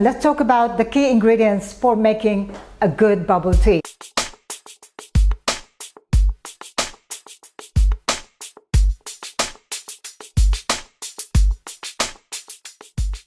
Let's talk about the key ingredients for making a good bubble tea.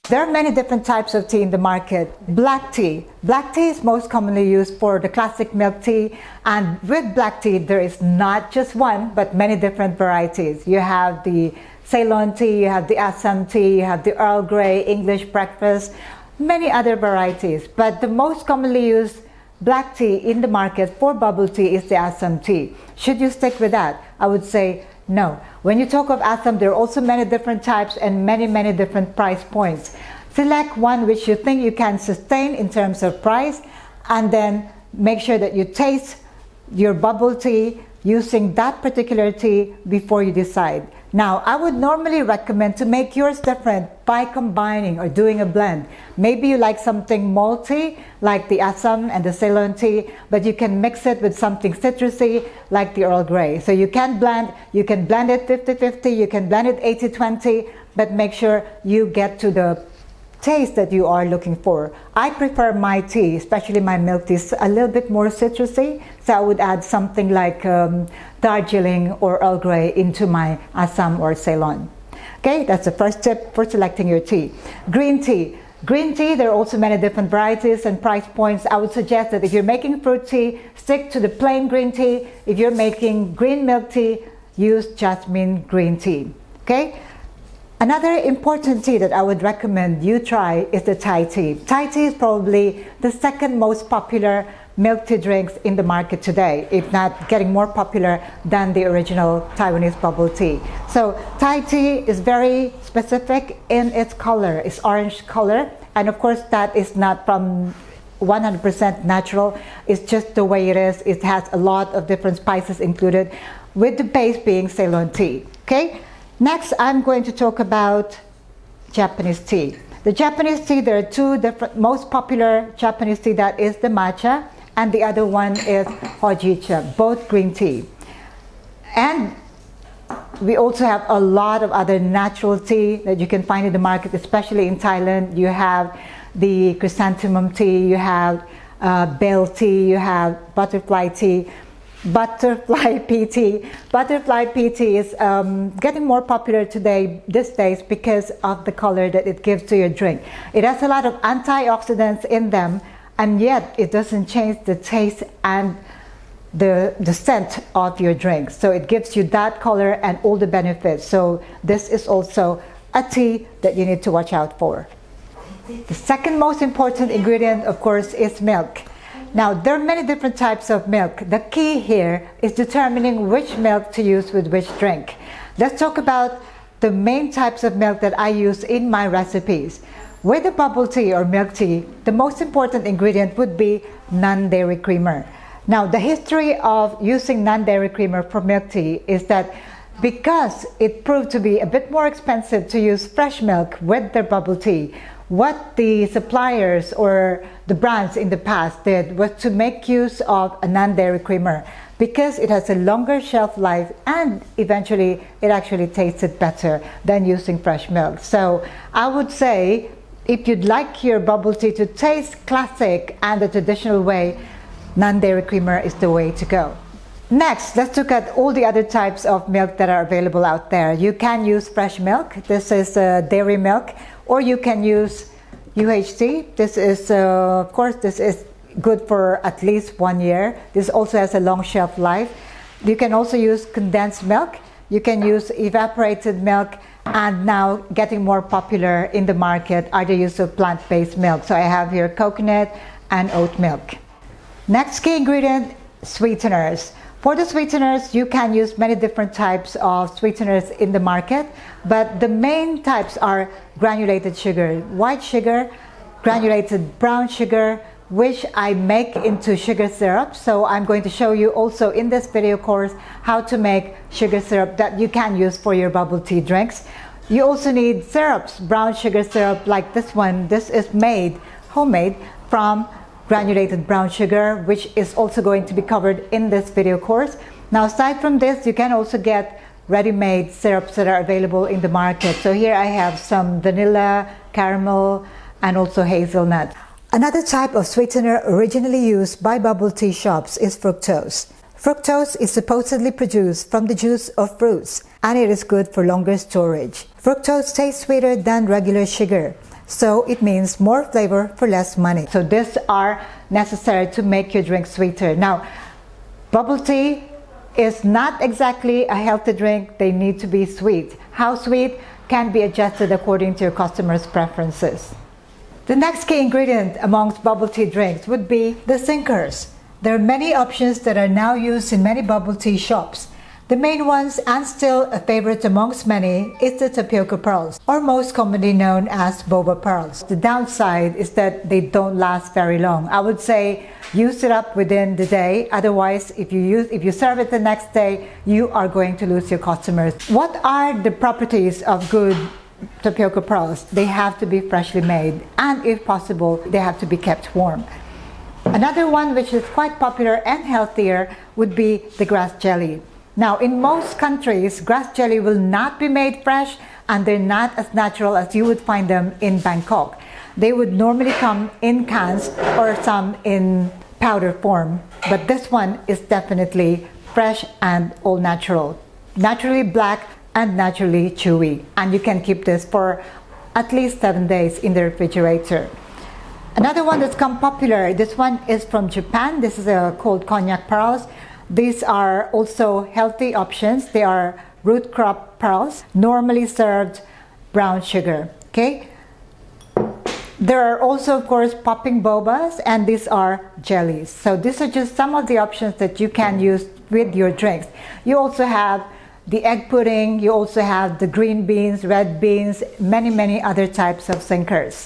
There are many different types of tea in the market. Black tea. Black tea is most commonly used for the classic milk tea, and with black tea there is not just one but many different varieties. You have the Ceylon tea, you have the Assam tea, you have the Earl Grey, English breakfast, many other varieties. But the most commonly used black tea in the market for bubble tea is the Assam tea. Should you stick with that? I would say no. When you talk of Assam, there are also many different types and many different price points. Select one which you think you can sustain in terms of price, and then make sure that you taste your bubble tea using that particular tea before you decide. Now, I would normally recommend to make yours different by combining or doing a blend. Maybe you like something malty like the Assam and the Ceylon tea, but you can mix it with something citrusy like the Earl Grey. So you can blend it 50-50, you can blend it 80-20, but make sure you get to the taste that you are looking for. I prefer my tea, especially my milk tea, a little bit more citrusy, so I would add something like Darjeeling or Earl Grey into my Assam or Ceylon. Okay, that's the first tip for selecting your tea. Green tea. Green tea, there are also many different varieties and price points. I would suggest that if you're making fruit tea, stick to the plain green tea. If you're making green milk tea, use jasmine green tea. Okay? Another important tea that I would recommend you try is the Thai tea. Thai tea is probably the second most popular milk tea drinks in the market today, if not getting more popular than the original Taiwanese bubble tea. So Thai tea is very specific in its color. It's orange color, and of course that is not from 100% natural. It's just the way it is. It has a lot of different spices included, with the base being Ceylon tea. Okay? Next, I'm going to talk about Japanese tea. The Japanese tea, there are two different, most popular Japanese tea, that is the matcha, and the other one is hojicha, both green tea. And we also have a lot of other natural tea that you can find in the market, especially in Thailand. You have the chrysanthemum tea, you have bell tea, you have butterfly tea. Butterfly pea tea. Butterfly pea tea is getting more popular these days because of the color that it gives to your drink. It has a lot of antioxidants in them, and yet it doesn't change the taste and the scent of your drink. So it gives you that color and all the benefits. So this is also a tea that you need to watch out for. The second most important ingredient, of course, is milk. Now, there are many different types of milk. The key here is determining which milk to use with which drink. Let's talk about the main types of milk that I use in my recipes. With the bubble tea or milk tea, the most important ingredient would be non-dairy creamer. Now, the history of using non-dairy creamer for milk tea is that because it proved to be a bit more expensive to use fresh milk with their bubble tea, what the suppliers or the brands in the past did was to make use of a non-dairy creamer, because it has a longer shelf life and eventually it actually tasted better than using fresh milk. So I would say, if you'd like your bubble tea to taste classic and the traditional way, non-dairy creamer is the way to go. Next, let's look at all the other types of milk that are available out there. You can use fresh milk. This is dairy milk. Or you can use UHT. This is, of course, this is good for at least 1 year. This also has a long shelf life. You can also use condensed milk. You can use evaporated milk, and now getting more popular in the market are the use of plant-based milk. So I have here coconut and oat milk. Next key ingredient, sweeteners. For the sweeteners, you can use many different types of sweeteners in the market, but the main types are granulated sugar, white sugar, granulated brown sugar, which I make into sugar syrup. So I'm going to show you also in this video course how to make sugar syrup that you can use for your bubble tea drinks. You also need syrups, brown sugar syrup like this one. This is made homemade from granulated brown sugar, which is also going to be covered in this video course. Now, aside from this, you can also get ready-made syrups that are available in the market. So here I have some vanilla, caramel, and also hazelnut. Another type of sweetener originally used by bubble tea shops is fructose. Fructose is supposedly produced from the juice of fruits, and it is good for longer storage. Fructose tastes sweeter than regular sugar, so it means more flavor for less money. So these are necessary to make your drink sweeter. Now, bubble tea is not exactly a healthy drink. They need to be sweet. How sweet can be adjusted according to your customers' preferences. The next key ingredient amongst bubble tea drinks would be the sinkers. There are many options that are now used in many bubble tea shops. The main ones, and still a favorite amongst many, is the tapioca pearls, or most commonly known as boba pearls. The downside is that they don't last very long. I would say use it up within the day. Otherwise, if you serve it the next day, you are going to lose your customers. What are the properties of good tapioca pearls? They have to be freshly made, and if possible, they have to be kept warm. Another one which is quite popular and healthier would be the grass jelly. Now, in most countries, grass jelly will not be made fresh, and they're not as natural as you would find them in Bangkok. They would normally come in cans or some in powder form, but this one is definitely fresh and all natural. Naturally black and naturally chewy, and you can keep this for at least 7 days in the refrigerator. Another one that's come popular, this one is from Japan. This is called cognac pearls. These are also healthy options. They are root crop pearls, normally served brown sugar. Okay. There are also, of course, popping bobas, and these are jellies. So these are just some of the options that you can use with your drinks. You also have the egg pudding. You also have the green beans, red beans, many other types of sinkers.